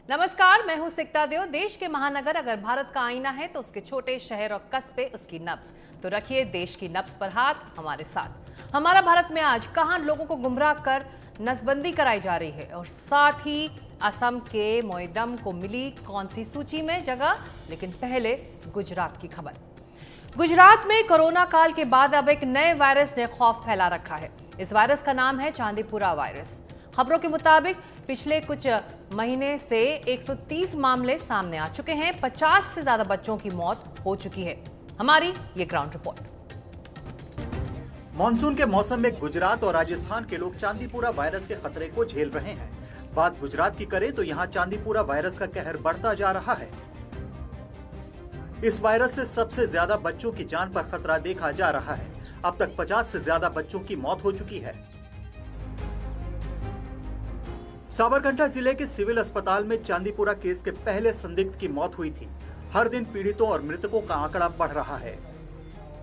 नमस्कार, मैं हूं सिकता देव। देश के महानगर अगर भारत का आईना है तो उसके छोटे शहर और कस्बे उसकी नब्ज। तो रखिए देश की नब्ज पर हाथ हमारे साथ। हमारा भारत में आज कहां लोगों को गुमराह कर नसबंदी कराई जा रही है और साथ ही असम के मोइदम को मिली कौन सी सूची में जगह। लेकिन पहले गुजरात की खबर। गुजरात में कोरोना काल के बाद अब एक नए वायरस ने खौफ फैला रखा है। इस वायरस का नाम है चांदीपुरा वायरस। खबरों के मुताबिक पिछले कुछ महीने से 130 मामले सामने आ चुके हैं। 50 से ज्यादा बच्चों की मौत हो चुकी है। हमारी ये ग्राउंड रिपोर्ट। मानसून के मौसम में गुजरात और राजस्थान के लोग चांदीपुरा वायरस के खतरे को झेल रहे हैं। बात गुजरात की करें तो यहाँ चांदीपुरा वायरस का कहर बढ़ता जा रहा है। इस वायरस से सबसे ज्यादा बच्चों की जान पर खतरा देखा जा रहा है। अब तक 50 से ज्यादा बच्चों की मौत हो चुकी है। साबरकांठा जिले के सिविल अस्पताल में चांदीपुरा केस के पहले संदिग्ध की मौत हुई थी। हर दिन पीड़ितों और मृतकों का आंकड़ा बढ़ रहा है।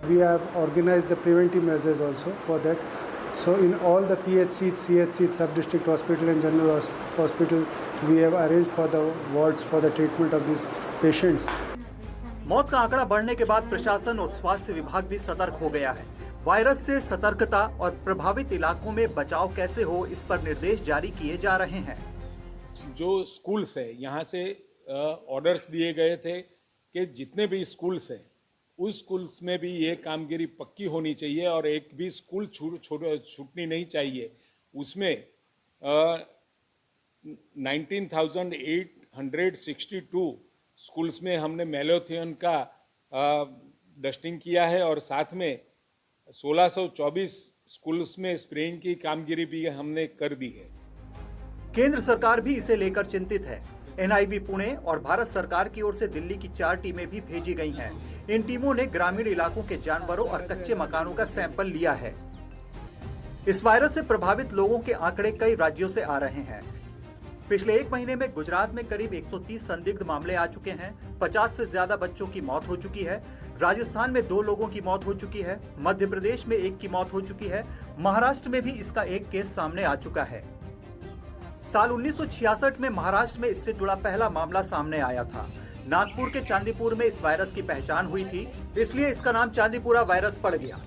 We have organized the preventive measures also for that. So in all the PHCs, CHCs, sub-district hospital and general hospital, we have arranged for the wards for the treatment of these patients. मौत का आंकड़ा बढ़ने के बाद प्रशासन और स्वास्थ्य विभाग भी सतर्क हो गया है। वायरस से सतर्कता और प्रभावित इलाकों में बचाव कैसे हो, इस पर निर्देश जारी किए जा रहे हैं। जो स्कूल्स है, यहाँ से ऑर्डर्स दिए गए थे कि जितने भी स्कूल्स हैं उस स्कूल्स में भी ये कामगिरी पक्की होनी चाहिए और एक भी स्कूल छूटनी नहीं चाहिए। उसमें 19,862 स्कूल्स में हमने मैलोथियन का डस्टिंग किया है और साथ में 1624 स्कूल्स में स्प्रेइंग की कामगिरी भी हमने कर दी है। केंद्र सरकार भी इसे लेकर चिंतित है। NIV पुणे और भारत सरकार की ओर से दिल्ली की 4 टीमें भी भेजी गई हैं। इन टीमों ने ग्रामीण इलाकों के जानवरों और कच्चे मकानों का सैंपल लिया है। इस वायरस से प्रभावित लोगों के आंकड़े कई राज्यों से आ रहे हैं। पिछले 1 महीने में गुजरात में करीब 130 संदिग्ध मामले आ चुके हैं। 50 से ज्यादा बच्चों की मौत हो चुकी है। राजस्थान में 2 लोगों की मौत हो चुकी है। मध्य प्रदेश में 1 की मौत हो चुकी है। महाराष्ट्र में भी इसका एक केस सामने आ चुका है। साल 1966 में महाराष्ट्र में इससे जुड़ा पहला मामला सामने आया था। नागपुर के चांदीपुर में इस वायरस की पहचान हुई थी, इसलिए इसका नाम चांदीपुरा वायरस पड़ गया।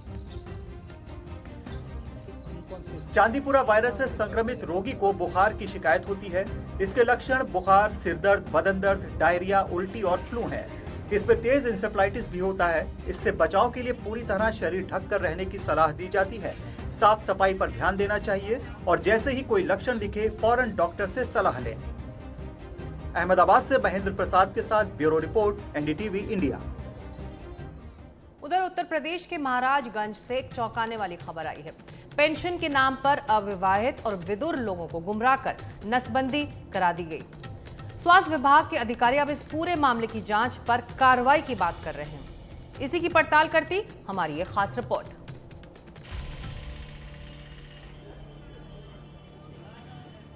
चांदीपुरा वायरस से संक्रमित रोगी को बुखार की शिकायत होती है। इसके लक्षण बुखार, सिरदर्द, बदन दर्द, डायरिया, उल्टी और फ्लू हैं। इसमें तेज इंसेफ्लाइटिस भी होता है। इससे बचाव के लिए पूरी तरह शरीर ढककर रहने की सलाह दी जाती है। साफ सफाई पर ध्यान देना चाहिए और जैसे ही कोई लक्षण दिखे फौरन डॉक्टर से सलाह लें। अहमदाबाद से महेंद्र प्रसाद के साथ ब्यूरो रिपोर्ट, NDTV इंडिया। उधर उत्तर प्रदेश के महाराजगंज से एक चौंकाने वाली खबर आई है। पेंशन के नाम पर अविवाहित और विधुर लोगों को गुमराह कर नसबंदी करा दी गई। स्वास्थ्य विभाग के अधिकारी अब इस पूरे मामले की जांच पर कार्रवाई की बात कर रहे हैं। इसी की पड़ताल करती हमारी ये खास रिपोर्ट।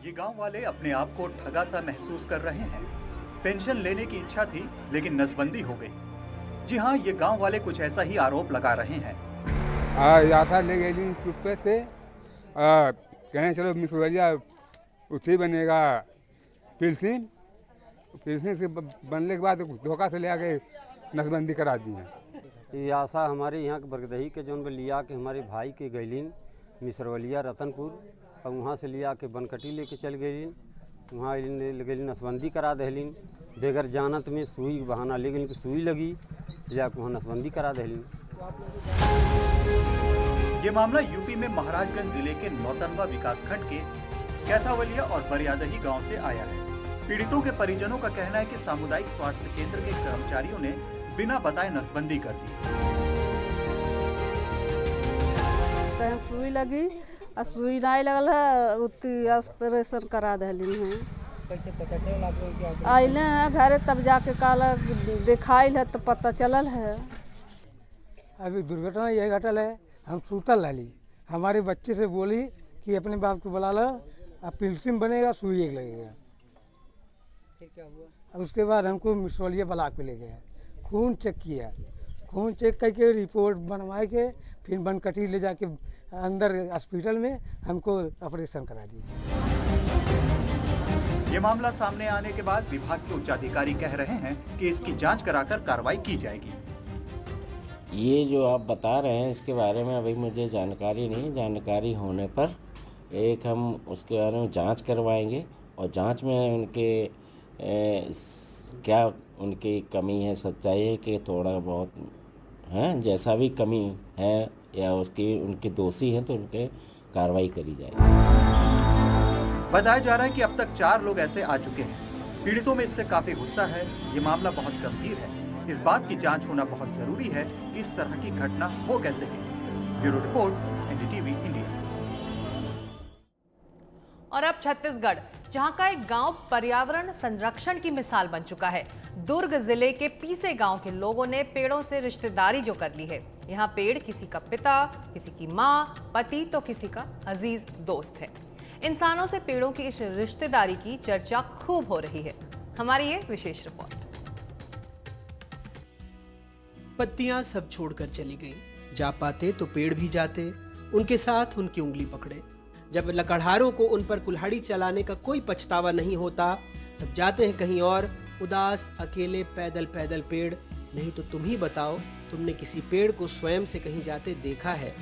ये गांव वाले अपने आप को ठगा सा महसूस कर रहे हैं। पेंशन लेने की इच्छा थी लेकिन नसबंदी हो गई। जी हाँ, ये गांव वाले कुछ ऐसा ही आरोप लगा रहे हैं। यासा ले गई चुप्पे से कहें चलो मिसवरिया उठी बनेगा पेंशन से बनने के बाद धोखा से ले आके नसबंदी करा दी है। ये आशा हमारे यहाँ के बरगदही के जौन लिया के हमारे भाई के गैलिन मिसरवलिया रतनपुर और वहाँ से लिया के बनकटी लेके चल गईलिन। वहाँ गईलिन नसबंदी करा दहलिन। बेगर जानत में सुई बहाना ले गई, सुई लगी जाके वहाँ नसबंदी करा दहलिन। ये मामला यूपी में महाराजगंज जिले के नौतनवा विकासखंड के कैथावलिया और बरियादही गांव से आया है। पीड़ितों के परिजनों का कहना है कि सामुदायिक स्वास्थ्य केंद्र के कर्मचारियों ने बिना बताए नसबंदी कर दी। सुई लगी और सुई नहीं लगल है, ऑपरेशन करा दिली है। कैसे पता चल आप लोग क्या आइले हैं घरे तब जाके काल दिखाइल है तो पता चलल है। अभी दुर्घटना यही घटल है। हम सूतल रही, हमारे बच्चे से बोली कि अपने बाप को बुला लो, अब पेंशन बनेगा, सुई एक लगेगा। फिर क्या हुआ? अब उसके बाद हमको मिसरौलिया ब्लॉक पे ले गया, खून चेक किया, खून चेक करके रिपोर्ट बनवा के फिर बनकटी ले जाके अंदर हॉस्पिटल में हमको ऑपरेशन करा दिया। ये मामला सामने आने के बाद विभाग के उच्चाधिकारी कह रहे हैं कि इसकी जांच कराकर कार्रवाई की जाएगी। ये जो आप बता रहे हैं इसके बारे में अभी मुझे जानकारी नहीं, जानकारी होने पर एक हम उसके बारे में जांच करवाएंगे और जांच में उनके क्या उनकी कमी है, सच्चाई है कि थोड़ा बहुत है, जैसा भी कमी है या उनके दोषी हैं तो उनके कार्रवाई करी जाएगी। बताया जा रहा है कि अब तक 4 लोग ऐसे आ चुके हैं। पीड़ितों में इससे काफी गुस्सा है। ये मामला बहुत गंभीर है। इस बात की जांच होना बहुत जरूरी है कि इस तरह की घटना हो कैसे गई। Bureau report, NDTV India. और अब छत्तीसगढ़, जहां का एक गांव पर्यावरण संरक्षण की मिसाल बन चुका है। दुर्ग जिले के पीसे गांव के लोगों ने पेड़ों से रिश्तेदारी जो कर ली है। यहां पेड़ किसी का पिता, किसी की मां, पति तो किसी का अजीज दोस्त है। इंसानों से पेड़ों की इस रिश्तेदारी की चर्चा खूब हो रही है। हमारी ये विशेष रिपोर्ट। पत्तियां सब छोड़कर चली गईं। जा पाते तो पेड़ भी जाते, उनके साथ उनकी उंगली पकड़े। जब लकड़हारों को उन पर कुल्हाड़ी चलाने का कोई पछतावा नहीं होता, तब जाते हैं कहीं और, उदास अकेले पैदल पैदल पेड़। नहीं तो तुम ही बताओ, तुमने किसी पेड़ को स्वयं से कहीं जाते देखा है?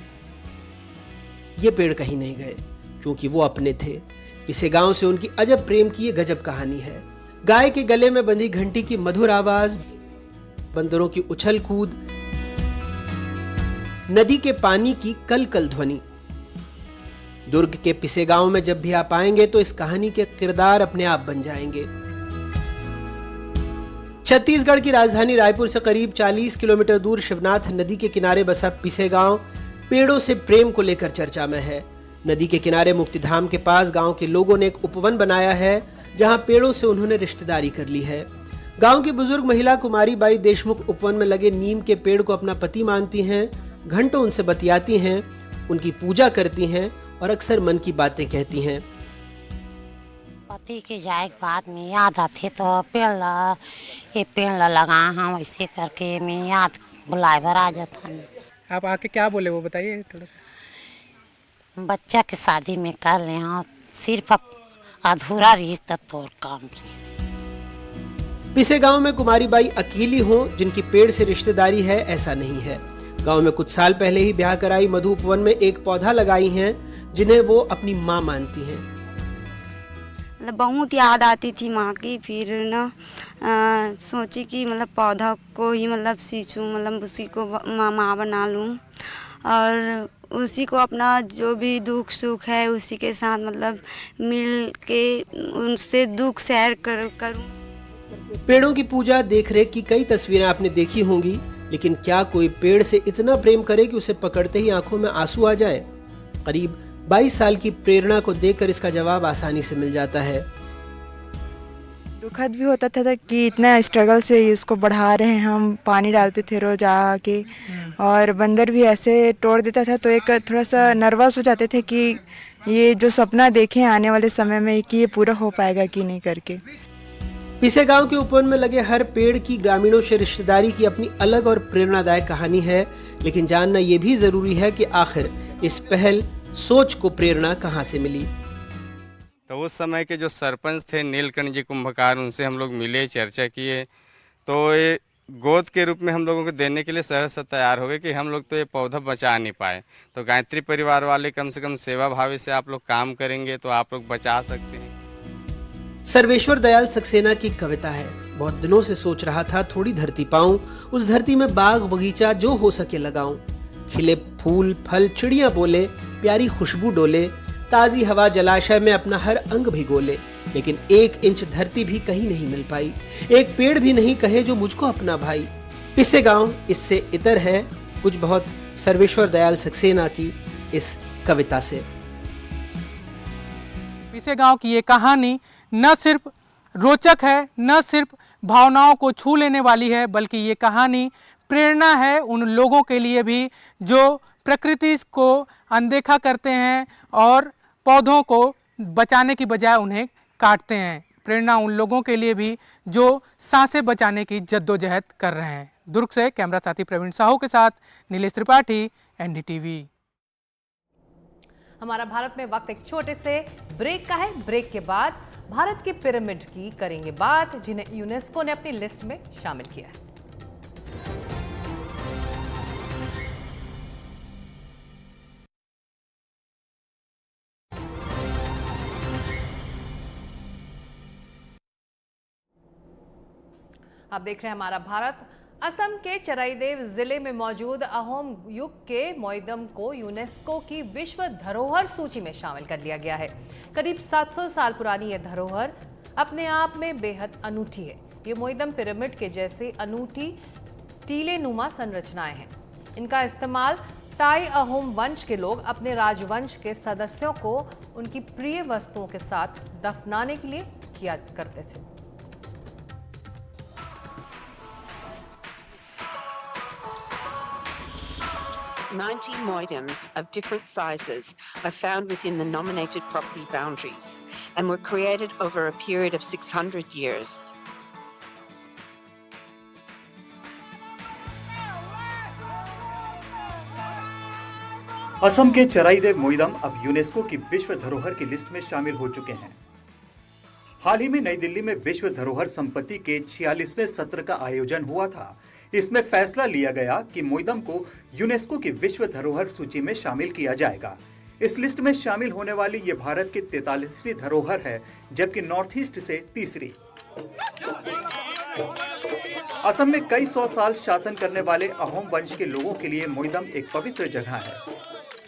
ये पेड़ कहीं नहीं गए क्योंकि वो अपने थे। पिसे गांव से उनकी अजब प्रेम की ये गजब कहानी है। गाय के गले में बंधी घंटी की मधुर आवाज, बंदरों की उछल कूद, नदी के पानी की कल कल ध्वनि। दुर्ग के पिसे गांव में जब भी आप आएंगे तो इस कहानी के किरदार अपने आप बन जाएंगे। छत्तीसगढ़ की राजधानी रायपुर से करीब 40 किलोमीटर दूर शिवनाथ नदी के किनारे बसा पिसे गांव पेड़ों से प्रेम को लेकर चर्चा में है। नदी के किनारे मुक्तिधाम के पास गांव के लोगों ने एक उपवन बनाया है, जहां पेड़ों से उन्होंने रिश्तेदारी कर ली है। गांव की बुजुर्ग महिला कुमारी बाई देशमुख उपवन में लगे नीम के पेड़ को अपना पति मानती हैं। घंटों उनसे बतियाती हैं, उनकी पूजा करती हैं और अक्सर मन की बातें कहती हैं। पति के जाए के बाद में याद आती तो पेड़ लगा हम ऐसे करके मैं याद बुलाए भर आ जाता। आप आके क्या बोले वो बताइए थोड़ा सा। बच्चा के शादी में कर ले, हाँ सिर्फ अधूरा रिश्ता तोड़ काम। पिसे गांव में कुमारी बाई अकेली हों जिनकी पेड़ से रिश्तेदारी है, ऐसा नहीं है। गांव में कुछ साल पहले ही ब्याह कराई मधु उपवन में एक पौधा लगाई हैं जिन्हें वो अपनी माँ मानती हैं। मतलब बहुत याद आती थी माँ की। फिर ना सोची कि मतलब पौधा को ही मतलब सींचूं, मतलब उसी को माँ बना लूँ और उसी को अपना जो भी दुख सुख है उसी के साथ मतलब मिल के उनसे दुख शेयर करूँ। पेड़ों की पूजा देख रेख की कई तस्वीरें आपने देखी होंगी, लेकिन क्या कोई पेड़ से इतना प्रेम करे कि उसे पकड़ते ही आंखों में आंसू आ जाए? करीब 22 साल की प्रेरणा को देखकर इसका जवाब आसानी से मिल जाता है। दुखद भी होता था कि इतना स्ट्रगल से इसको बढ़ा रहे हैं हम, पानी डालते थे रोज आके, और बंदर भी ऐसे तोड़ देता था तो एक थोड़ा सा नर्वस हो जाते थे कि ये जो सपना देखे आने वाले समय में कि ये पूरा हो पाएगा कि नहीं करके। पिसे गांव के उपवन में लगे हर पेड़ की ग्रामीणों से रिश्तेदारी की अपनी अलग और प्रेरणादायक कहानी है, लेकिन जानना यह भी जरूरी है कि आखिर इस पहल सोच को प्रेरणा कहां से मिली। तो उस समय के जो सरपंच थे नीलकंठ जी कुंभकार, उनसे हम लोग मिले, चर्चा किए, तो ये गोद के रूप में हम लोगों को देने के लिए सहज से तैयार हो गए कि हम लोग तो ये पौधा बचा नहीं पाए, तो गायत्री परिवार वाले कम से कम सेवा भावी से आप लोग काम करेंगे तो आप लोग बचा सकते हैं। सर्वेश्वर दयाल सक्सेना की कविता है। बहुत दिनों से सोच रहा था थोड़ी धरती पाऊं, उस धरती में बाग बगीचा जो हो सके लगाऊं। खिले फूल फल चिड़ियां बोले, प्यारी खुशबू डोले, ताजी हवा जलाशय में अपना हर अंग भिगोले, लेकिन 1 इंच धरती भी कहीं नहीं मिल पाई, एक पेड़ भी नहीं कहे जो मुझको अपना भाई। पिसे गांव इससे इतर है कुछ बहुत सर्वेश्वर दयाल सक्सेना की इस कविता से। पिसे गांव की ये कहानी न सिर्फ रोचक है, न सिर्फ भावनाओं को छू लेने वाली है, बल्कि ये कहानी प्रेरणा है उन लोगों के लिए भी जो प्रकृति को अनदेखा करते हैं और पौधों को बचाने की बजाय उन्हें काटते हैं। प्रेरणा उन लोगों के लिए भी जो सांसें बचाने की जद्दोजहद कर रहे हैं। दुर्ग से कैमरा साथी प्रवीण साहू के साथ नीलेश त्रिपाठी, एनडीटीवी। हमारा भारत में वक्त एक छोटे से ब्रेक का है। ब्रेक के बाद भारत की पिरामिड की करेंगे बात, जिन्हें यूनेस्को ने अपनी लिस्ट में शामिल किया है। आप देख रहे हैं हमारा भारत। असम के चराईदेव जिले में मौजूद अहोम युग के मोइदम को यूनेस्को की विश्व धरोहर सूची में शामिल कर लिया गया है। करीब 700 साल पुरानी यह धरोहर अपने आप में बेहद अनूठी है। ये मोइदम पिरामिड के जैसे अनूठी टीले नुमा संरचनाएं हैं। इनका इस्तेमाल ताई अहोम वंश के लोग अपने राजवंश के सदस्यों को उनकी प्रिय वस्तुओं के साथ दफनाने के लिए किया करते थे। "19 moidams of different sizes are found within the nominated property boundaries and were created over a period of 600 years. Assam के चराईदेव मोइदम अब यूनेस्को की विश्व धरोहर की लिस्ट में शामिल हो चुके हैं। हाल ही में नई दिल्ली में विश्व धरोहर संपत्ति के 46वें सत्र का आयोजन हुआ था। इसमें फैसला लिया गया कि मोइदम को यूनेस्को की विश्व धरोहर सूची में शामिल किया जाएगा। इस लिस्ट में शामिल होने वाली ये भारत की 43वीं धरोहर है, जबकि नॉर्थ ईस्ट से तीसरी। असम में कई 100 साल शासन करने वाले अहोम वंश के लोगों के लिए मोइदम एक पवित्र जगह है।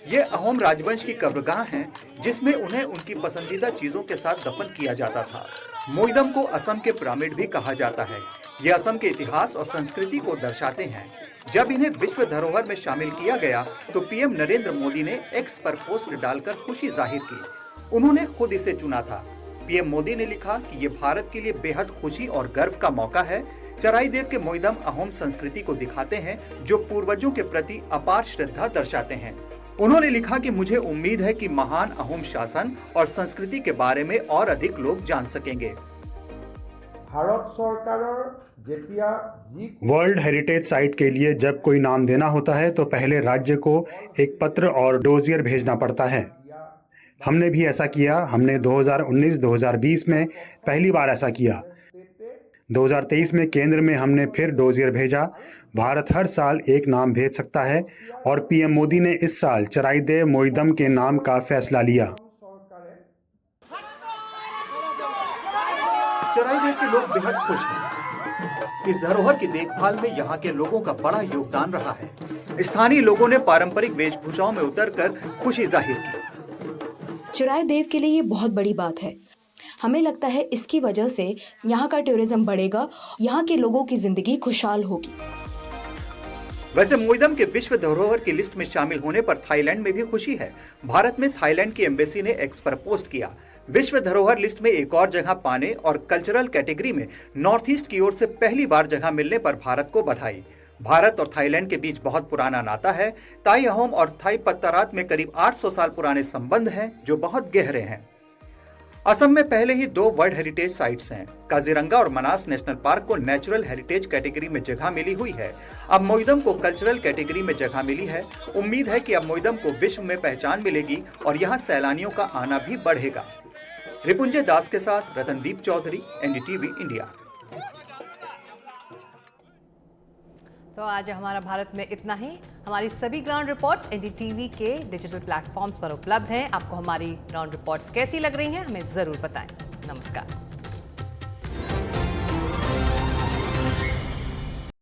ये अहोम राजवंश की कब्रगाह है, जिसमें उन्हें उनकी पसंदीदा चीजों के साथ दफन किया जाता था। मोइदम को असम के पिरामिड भी कहा जाता है। ये असम के इतिहास और संस्कृति को दर्शाते हैं। जब इन्हें विश्व धरोहर में शामिल किया गया तो पीएम नरेंद्र मोदी ने एक्स पर पोस्ट डालकर खुशी जाहिर की। उन्होंने खुद इसे चुना था। पीएम मोदी ने लिखा कि ये भारत के लिए बेहद खुशी और गर्व का मौका है। चराईदेव के मोइदम अहोम संस्कृति को दिखाते हैं, जो पूर्वजों के प्रति अपार श्रद्धा दर्शाते हैं। उन्होंने लिखा कि मुझे उम्मीद है कि महान अहोम शासन और संस्कृति के बारे में और अधिक लोग जान सकेंगे। भारत सरकार वर्ल्ड हेरिटेज साइट के लिए जब कोई नाम देना होता है तो पहले राज्य को एक पत्र और डोजियर भेजना पड़ता है। हमने भी ऐसा किया। हमने 2019-2020 में पहली बार ऐसा किया। 2023 में केंद्र में हमने फिर डोजियर भेजा। भारत हर साल एक नाम भेज सकता है और पीएम मोदी ने इस साल चराईदेव मोइदम के नाम का फैसला लिया। चराईदेव के लोग बेहद खुश हैं। इस धरोहर की देखभाल में यहाँ के लोगों का बड़ा योगदान रहा है। स्थानीय लोगों ने पारंपरिक वेशभूषाओं में उतरकर खुशी जाहिर की। चराईदेव के लिए ये बहुत बड़ी बात है। हमें लगता है इसकी वजह से यहाँ का टूरिज्म बढ़ेगा, यहाँ के लोगों की जिंदगी खुशहाल होगी। वैसे मोइदम के विश्व धरोहर की लिस्ट में शामिल होने पर थाईलैंड में भी खुशी है। भारत में थाईलैंड की एम्बेसी ने एक्स पर पोस्ट किया। विश्व धरोहर लिस्ट में एक और जगह पाने और कल्चरल कैटेगरी में नॉर्थ ईस्ट की ओर से पहली बार जगह मिलने पर भारत को बधाई। भारत और थाईलैंड के बीच बहुत पुराना नाता है। ताई अहोम और थाई पत्तारात में करीब 800 साल पुराने संबंध हैं, जो बहुत गहरे हैं। असम में पहले ही 2 वर्ल्ड हेरिटेज साइट्स हैं। काजीरंगा और मनास नेशनल पार्क को नेचुरल हेरिटेज कैटेगरी में जगह मिली हुई है। अब मोइदम को कल्चरल कैटेगरी में जगह मिली है। उम्मीद है कि अब मोइदम को विश्व में पहचान मिलेगी और यहाँ सैलानियों का आना भी बढ़ेगा। रिपुंजय दास के साथ रतनदीप चौधरी, एनडीटीवी इंडिया। तो आज हमारा भारत में इतना ही। हमारी सभी ग्राउंड रिपोर्ट्स एनडीटीवी के डिजिटल प्लेटफॉर्म्स पर उपलब्ध हैं। आपको हमारी ग्राउंड रिपोर्ट्स कैसी लग रही हैं, हमें जरूर बताएं। नमस्कार।